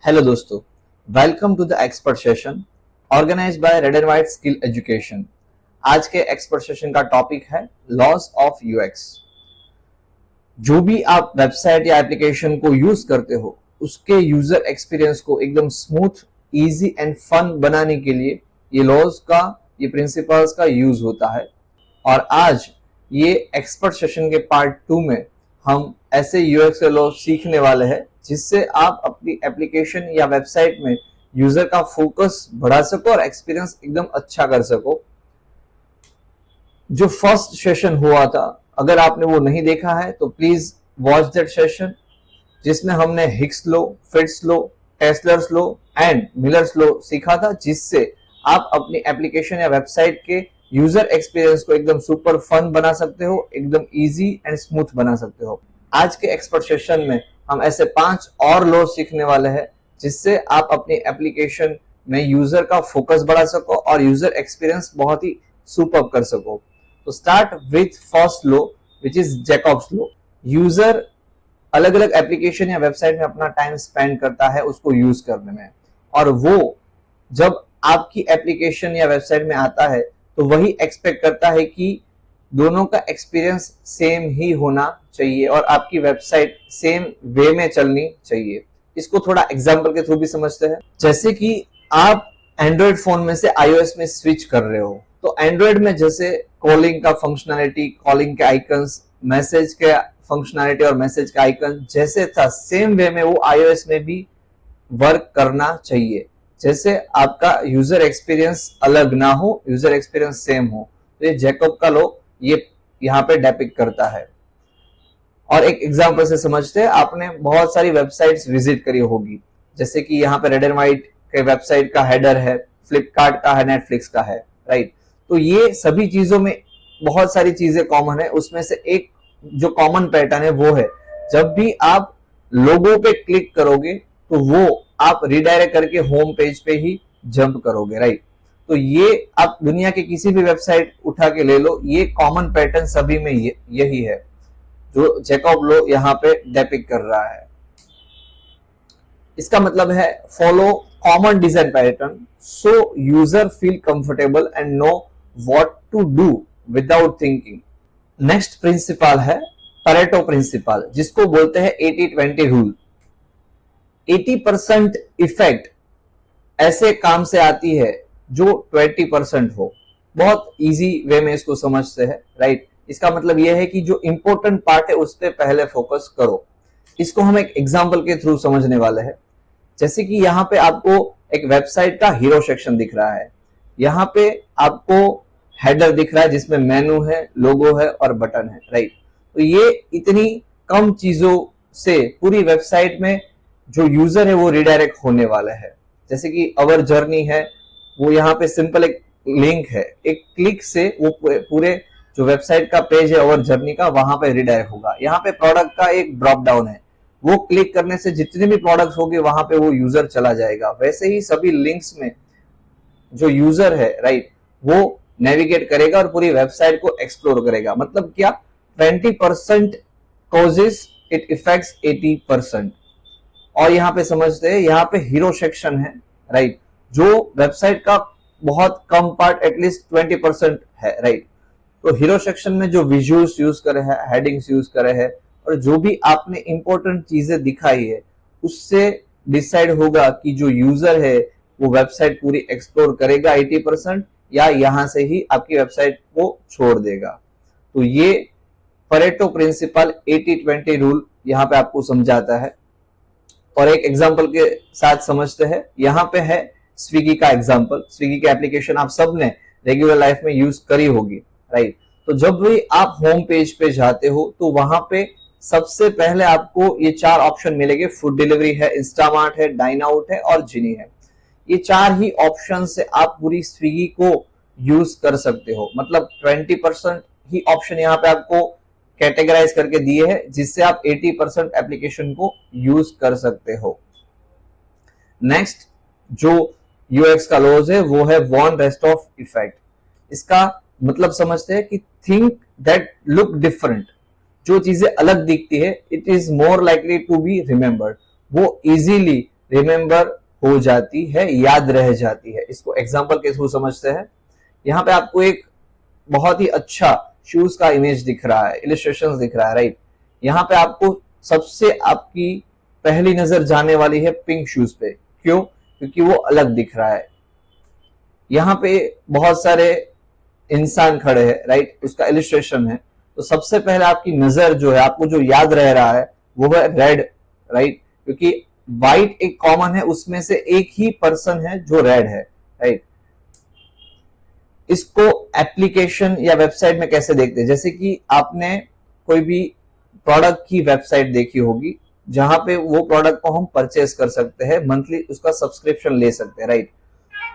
Hello दोस्तों, welcome to the expert session organised by red and white skill education. आज के expert session का topic है laws of UX. जो भी आप वेबसाइट या एप्लीकेशन को यूज करते हो उसके यूजर एक्सपीरियंस को एकदम स्मूथ, इजी एंड फन बनाने के लिए ये लॉज का, ये प्रिंसिपल्स का यूज होता है। और आज ये एक्सपर्ट सेशन के पार्ट 2 में हम ऐसे यूएक्स के लॉज सीखने वाले हैं जिससे आप अपनी एप्लीकेशन या वेबसाइट में यूजर का फोकस बढ़ा सको और एक्सपीरियंस एकदम अच्छा कर सको। जो फर्स्ट सेशन हुआ था, अगर आपने वो नहीं देखा है तो प्लीज वॉच दैट सेशन, जिसमें हमने Hick's law, Fitts law, Tesler's law and Miller's law सीखा था, जिससे आप अपनी एप्लीकेशन या वेबसाइट के यूजर एक्सपीरियंस को एकदम सुपर फन बना सकते हो, एकदम इजी एंड स्मूथ बना सकते हो। आज के एक्सपर्ट सेशन में हम ऐसे 5 और लॉ सीखने वाले हैं जिससे आप अपनी एप्लीकेशन में यूजर का फोकस बढ़ा सको और यूजर एक्सपीरियंस बहुत ही सुपर कर सको। तो start with first law which is Jacobs law. User अलग अलग एप्लीकेशन या वेबसाइट में अपना टाइम स्पेंड करता है उसको यूज करने में, और वो जब आपकी एप्लीकेशन या वेबसाइट में आता है तो वही एक्सपेक्ट करता है कि दोनों का एक्सपीरियंस सेम ही होना चाहिए और आपकी वेबसाइट सेम वे में चलनी चाहिए। इसको थोड़ा एग्जांपल के थ्रू भी समझते हैं। जैसे कि आप एंड्रॉइड फोन में से आईओएस में स्विच कर रहे हो, तो एंड्रॉइड में जैसे कॉलिंग का फंक्शनैलिटी, कॉलिंग के आइकन्स, मैसेज के फंक्शनैलिटी और मैसेज का आइकन जैसे था, सेम वे में वो आईओएस में भी वर्क करना चाहिए। जैसे आपका यूजर एक्सपीरियंस अलग ना हो, यूजर एक्सपीरियंस सेम हो। तो ये जैकब का लॉ ये यहाँ पे डेपिक्ट करता है। और एक एग्जांपल से समझते हैं। आपने बहुत सारी वेबसाइट्स विजिट करी होगी, जैसे कि यहाँ पे रेड एंड व्हाइट के वेबसाइट का हेडर है, फ्लिपकार्ट का है, नेटफ्लिक्स का है, राइट। तो ये सभी चीजों में बहुत सारी चीजें कॉमन है। उसमें से एक जो कॉमन पैटर्न है वो है, जब भी आप लोगो पे क्लिक करोगे तो वो आप रिडायरेक्ट करके होम पेज पे ही जंप करोगे, राइट। तो ये आप दुनिया के किसी भी वेबसाइट उठा के ले लो, ये कॉमन पैटर्न सभी में यही है जो जैकब लॉ यहाँ पे डेपिक्ट कर रहा है। इसका मतलब है follow common design pattern so user feel comfortable and know what to do without thinking. Next principle है परेटो प्रिंसिपल, जिसको बोलते हैं 80-20 रूल। 80% इफेक्ट ऐसे काम से आती है जो 20% हो। बहुत इजी वे में इसको समझते हैं, राइट। इसका मतलब यह है कि जो इंपॉर्टेंट पार्ट है उस पर पहले फोकस करो। इसको हम एक एग्जांपल के थ्रू समझने वाले हैं। जैसे कि यहाँ पे आपको एक वेबसाइट का हीरो सेक्शन दिख रहा है, यहाँ पे आपको हेडर दिख रहा है जिसमें मेनू है, लोगो है और बटन है, राइट। तो ये इतनी कम चीजों से पूरी वेबसाइट में जो यूजर है वो रिडायरेक्ट होने वाला है। जैसे कि अवर जर्नी है, वो यहाँ पे सिंपल एक लिंक है, एक क्लिक से वो पूरे जो वेबसाइट का पेज है अवर जर्नी का, वहां पे रिडायरेक्ट होगा। यहाँ पे प्रोडक्ट का एक ड्रॉप डाउन है, वो क्लिक करने से जितने भी प्रोडक्ट्स होंगे वहां पे वो यूजर चला जाएगा। वैसे ही सभी लिंक्स में जो यूजर है, राइट, वो नेविगेट करेगा और पूरी वेबसाइट को एक्सप्लोर करेगा। मतलब क्या, 20% कॉजेस इट इफेक्ट्स 80%। और यहाँ पे समझते हैं, यहाँ पे हीरो सेक्शन है, राइट, जो वेबसाइट का बहुत कम पार्ट, एटलीस्ट 20% है, राइट। तो हीरो सेक्शन में जो विजुअल्स यूज करे हैं, हेडिंग्स यूज करे हैं और जो भी आपने इंपॉर्टेंट चीजें दिखाई है, उससे डिसाइड होगा कि जो यूजर है वो वेबसाइट पूरी एक्सप्लोर करेगा 80% या यहां से ही आपकी वेबसाइट को छोड़ देगा। तो ये परेटो प्रिंसिपल 80-20 रूल यहाँ पे आपको समझाता है। और एक एग्जांपल के साथ समझते हैं। यहाँ पे है स्विगी का एग्जांपल। स्विगी की एप्लीकेशन आप सब ने रेगुलर लाइफ में यूज करी होगी, राइट। तो जब भी आप होम पेज पे जाते हो तो वहां पे सबसे पहले आपको ये 4 ऑप्शन मिलेंगे। फूड डिलीवरी है, इंस्टामार्ट है, डाइन आउट है और जिनी है। ये 4 ही ऑप्शन से आप पूरी स्विगी को यूज कर सकते हो। मतलब 20% ही ऑप्शन यहाँ पे आपको कैटेगराइज करके दिए हैं, जिससे आप 80% एप्लीकेशन को यूज कर सकते हो। नेक्स्ट जो यूएक्स का लॉज है वो है वन रेस्ट ऑफ इफेक्ट। इसका मतलब समझते हैं कि थिंक दैट लुक डिफरेंट। जो चीजें अलग दिखती है, it is more likely to be remembered. वो इजीली रिमेंबर हो जाती है, याद रह जाती है। इसको एग्जांपल के थ्रू समझते हैं। यहाँ पे आपको एक बहुत ही अच्छा शूज का इमेज दिख रहा है, इलिस्ट्रेशन दिख रहा है, राइट। यहाँ पे आपको सबसे आपकी पहली नजर जाने वाली है पिंक शूज पे। क्यों? क्योंकि वो अलग दिख रहा है। यहाँ पे बहुत सारे इंसान खड़े हैं, राइट, उसका इलिस्ट्रेशन है। तो सबसे पहले आपकी नजर जो है, आपको जो याद रह रहा है वो है रेड, राइट, क्योंकि व्हाइट एक कॉमन है, उसमें से एक ही पर्सन है जो रेड है, राइट। इसको एप्लीकेशन या वेबसाइट में कैसे देखते हैं? जैसे कि आपने कोई भी प्रोडक्ट की वेबसाइट देखी होगी जहां पे वो प्रोडक्ट को हम परचेस कर सकते हैं, मंथली उसका सब्सक्रिप्शन ले सकते हैं, राइट।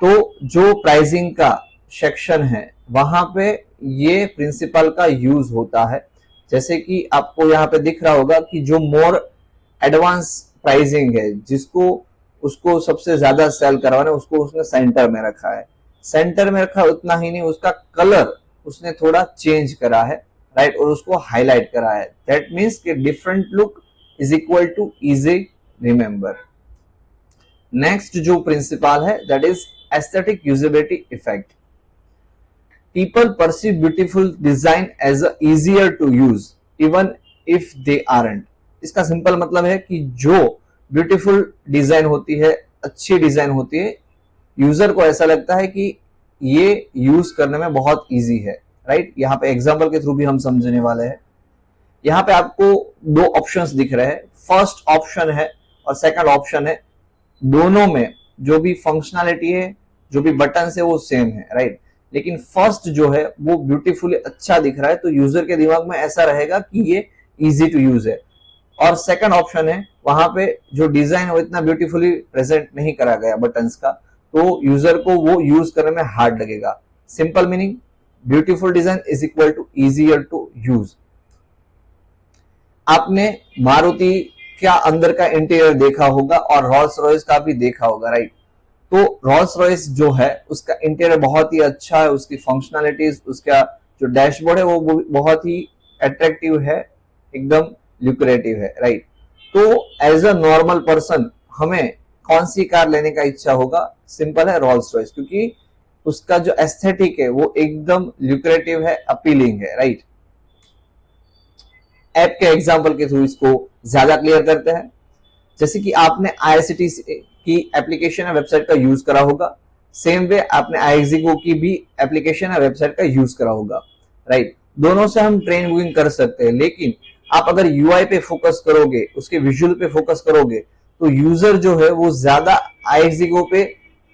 तो जो प्राइसिंग का सेक्शन है वहां पे ये प्रिंसिपल का यूज होता है। जैसे कि आपको यहाँ पे दिख रहा होगा कि जो मोर एडवांस प्राइसिंग है, जिसको उसको सबसे ज्यादा सेल करवाना है, उसको उसने सेंटर में रखा है। सेंटर में रखा, उतना ही नहीं, उसका कलर उसने थोड़ा चेंज करा है, राइट, और उसको हाईलाइट करा है। दैट मीन्स कि different look is equal to easy remember. Next जो प्रिंसिपल है that is aesthetic usability effect. People perceive beautiful design as easier to use even if they aren't। इसका सिंपल मतलब है कि जो ब्यूटीफुल डिजाइन होती है, अच्छी डिजाइन होती है, यूजर को ऐसा लगता है कि ये यूज करने में बहुत इजी है, राइट। यहाँ पे एग्जांपल के थ्रू भी हम समझने वाले हैं। यहाँ पे आपको दो ऑप्शंस दिख रहे हैं। फर्स्ट ऑप्शन है और सेकंड ऑप्शन है, दोनों में जो भी फंक्शनैलिटी है, जो भी बटन है वो सेम है, राइट। लेकिन फर्स्ट जो है वो ब्यूटीफुली अच्छा दिख रहा है, तो यूजर के दिमाग में ऐसा रहेगा कि ये इजी टू यूज है। और सेकंड ऑप्शन है, वहां पे जो डिजाइन है वो इतना ब्यूटीफुली प्रेजेंट नहीं करा गया बटन्स का, तो यूजर को वो यूज करने में हार्ड लगेगा। Simple meaning, beautiful design is equal to easier to use. आपने मारुति का अंदर का इंटीरियर देखा होगा और रोल्स रॉयस का भी देखा होगा, राइट। तो रोल्स रॉयस जो है उसका इंटीरियर बहुत ही अच्छा है, उसकी फंक्शनैलिटीज, उसका जो डैशबोर्ड है वो बहुत ही अट्रैक्टिव है, एकदम ल्यूक्रेटिव है, राइट। तो एज अ नॉर्मल पर्सन हमें कौन सी कार लेने का इच्छा होगा? सिंपल है, रोल्स रॉयस, क्योंकि उसका जो एस्थेटिक है वो एकदम ल्यूक्रेटिव है, अपीलिंग है, राइट। ऐप के एग्जाम्पल के थ्रू इसको ज्यादा क्लियर करते हैं। जैसे कि आपने आईआरसीटीसी की एप्लीकेशन या वेबसाइट का यूज करा होगा, सेम वे आपने आईएक्सिगो की भी एप्लीकेशन या वेबसाइट का यूज करा होगा, राइट। दोनों से हम ट्रेन बुकिंग कर सकते हैं, लेकिन आप अगर यूआई पे फोकस करोगे, उसके विजुअल पे फोकस करोगे, तो यूजर जो है वो ज्यादा आईएक्सिगो पे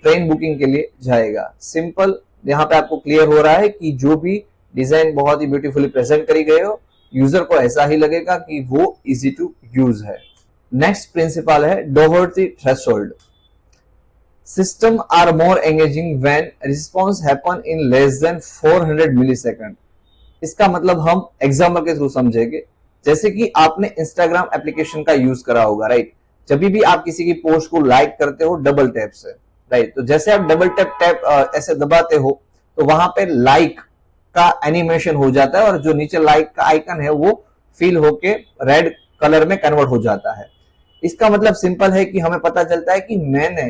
ट्रेन बुकिंग के लिए जाएगा। सिंपल, यहाँ पे आपको क्लियर हो रहा है कि जो भी डिजाइन बहुत ही ब्यूटीफुली प्रेजेंट करी गए हो, यूजर को ऐसा ही लगेगा कि वो इजी टू यूज है। नेक्स्ट प्रिंसिपल है Doherty threshold. System are more engaging when response happen in less than 400 millisecond. इसका मतलब हम एग्जांपल के थ्रू समझेंगे। जैसे कि आपने इंस्टाग्राम एप्लीकेशन का यूज करा होगा, राइट। जब भी आप किसी की पोस्ट को लाइक करते हो डबल टैप से, राइट, तो जैसे आप डबल टैप ऐसे दबाते हो तो वहां पे लाइक का एनिमेशन हो जाता है और जो नीचे लाइक का आइकन है वो फिल होके रेड कलर में कन्वर्ट हो जाता है। इसका मतलब सिंपल है कि हमें पता चलता है कि मैंने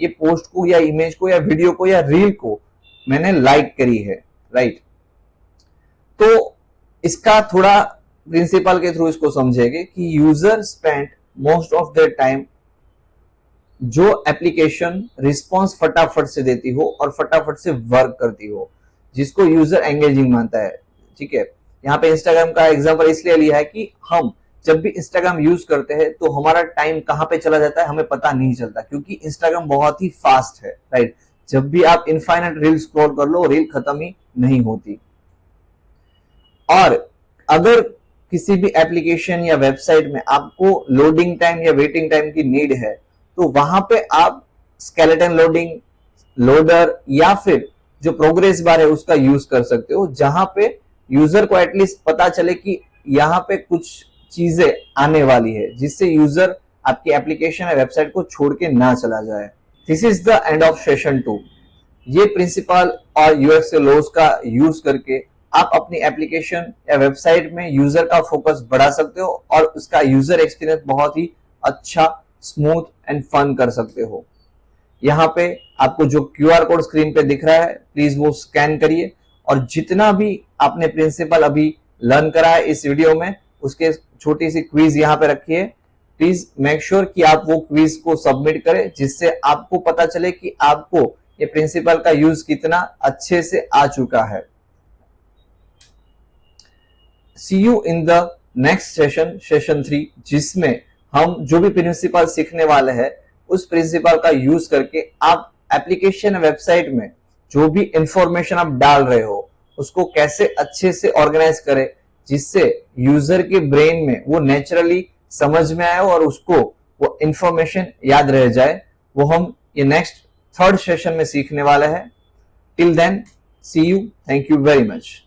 ये पोस्ट को या इमेज को या वीडियो को या रील को मैंने लाइक करी है, राइट। तो इसका थोड़ा प्रिंसिपल के थ्रू इसको समझेंगे कि user spend most of their time, जो एप्लीकेशन रिस्पॉन्स फटाफट से देती हो और फटाफट से वर्क करती हो, जिसको यूजर एंगेजिंग मानता है, ठीक है। यहाँ पे इंस्टाग्राम का एग्जांपल इसलिए लिया है कि हम जब भी इंस्टाग्राम यूज करते हैं तो हमारा टाइम कहां पे चला जाता है हमें पता नहीं चलता, क्योंकि इंस्टाग्राम बहुत ही फास्ट है, राइट। जब भी आप इनफाइनाइट रील स्क्रॉल कर लो, रील खत्म ही नहीं होती। और अगर किसी भी एप्लीकेशन या वेबसाइट में आपको लोडिंग टाइम या वेटिंग टाइम की नीड है, तो वहां पे आप स्केलेटन लोडिंग, लोडर या फिर जो प्रोग्रेस बार है उसका यूज कर सकते हो, जहां पे यूजर को एटलीस्ट पता चले कि यहाँ पे कुछ चीजें आने वाली है, जिससे यूजर आपकी एप्लीकेशन या वेबसाइट को छोड़ के ना चला जाए। This is the end of session 2। ये प्रिंसिपल और यूएक्स के लॉज का यूज करके आप अपनी एप्लीकेशन या वेबसाइट में यूजर का फोकस बढ़ा सकते हो और उसका यूजर एक्सपीरियंस बहुत ही अच्छा स्मूथ एंड फन कर सकते हो। यहाँ पे आपको जो QR कोड स्क्रीन पे दिख रहा है, प्लीज वो स्कैन करिए और जितना भी आपने प्रिंसिपल अभी लर्न करा है इस वीडियो में, उसके छोटी सी क्विज यहाँ पे रखी है। प्लीज मेक श्योर कि आप वो क्विज को सबमिट करें, जिससे आपको पता चले कि आपको ये प्रिंसिपल का यूज कितना अच्छे से आ चुका है। See you in the next session, session 3, जिसमें हम जो भी प्रिंसिपल सीखने वाले हैं उस प्रिंसिपल का यूज करके आप एप्लीकेशन वेबसाइट में जो भी इंफॉर्मेशन आप डाल रहे हो उसको कैसे अच्छे से ऑर्गेनाइज करें, जिससे यूजर के ब्रेन में वो नेचुरली समझ में आए और उसको वो इंफॉर्मेशन याद रह जाए। वो हम ये नेक्स्ट 3rd सेशन में सीखने वाले हैं। Till then, see you, thank you very much.